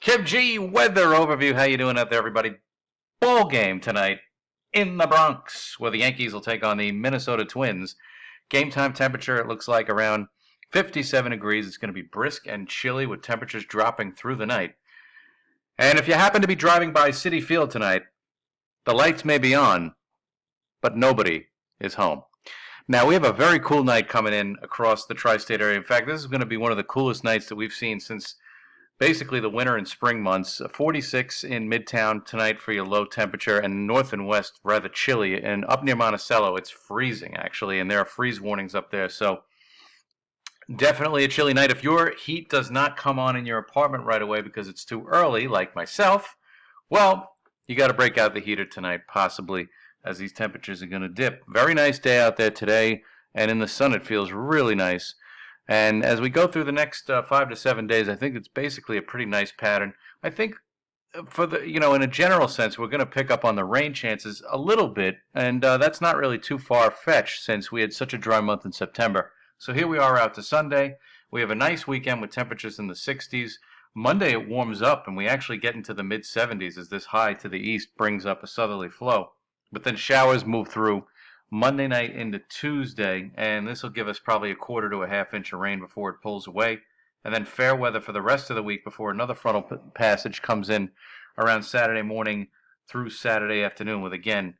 Kim G weather overview. How you doing out there, everybody? Ball game tonight in the Bronx, where the Yankees will take on the Minnesota Twins. Game time temperature, it looks like around 57 degrees. It's going to be brisk and chilly with temperatures dropping through the night. And if you happen to be driving by Citi Field tonight, the lights may be on, but nobody is home. Now, we have a very cool night coming in across the tri-state area. In fact, this is going to be one of the coolest nights that we've seen since basically the winter and spring months. 46 in Midtown tonight for your low temperature, and north and west rather chilly. And up near Monticello, it's freezing, actually, and there are freeze warnings up there. So definitely a chilly night. If your heat does not come on in your apartment right away because it's too early, like myself, well, you got to break out the heater tonight, possibly, as these temperatures are going to dip. Very nice day out there today, and in the sun it feels really nice. And as we go through the next 5 to 7 days, I think it's basically a pretty nice pattern. I think for in a general sense, we're going to pick up on the rain chances a little bit, and that's not really too far-fetched since we had such a dry month in September. So here we are out to Sunday. We have a nice weekend with temperatures in the 60s. Monday it warms up, and we actually get into the mid-70s as this high to the east brings up a southerly flow. But then showers move through Monday night into Tuesday, and this will give us probably a quarter to a half inch of rain before it pulls away. And then fair weather for the rest of the week before another frontal passage comes in around Saturday morning through Saturday afternoon with, again,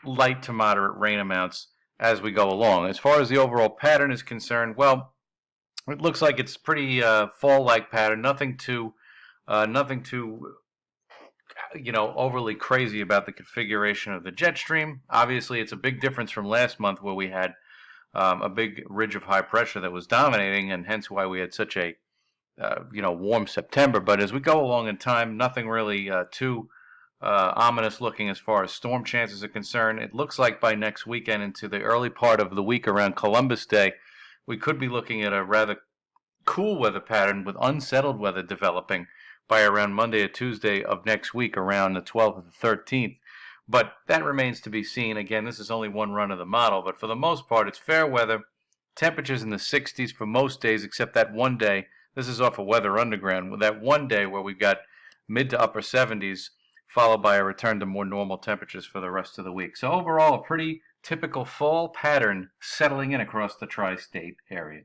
light to moderate rain amounts as we go along. As far as the overall pattern is concerned, well, it looks like it's pretty fall-like pattern. Nothing too overly crazy about the configuration of the jet stream. Obviously, it's a big difference from last month where we had a big ridge of high pressure that was dominating, and hence why we had such a warm September. But as we go along in time, nothing really too ominous looking as far as storm chances are concerned. It looks like by next weekend into the early part of the week around Columbus Day, we could be looking at a rather cool weather pattern with unsettled weather developing by around Monday or Tuesday of next week, around the 12th or the 13th. But that remains to be seen. Again, this is only one run of the model, but for the most part, it's fair weather. Temperatures in the 60s for most days, except that one day. This is off of Weather Underground, with that one day where we've got mid to upper 70s, followed by a return to more normal temperatures for the rest of the week. So overall, a pretty typical fall pattern settling in across the tri-state area.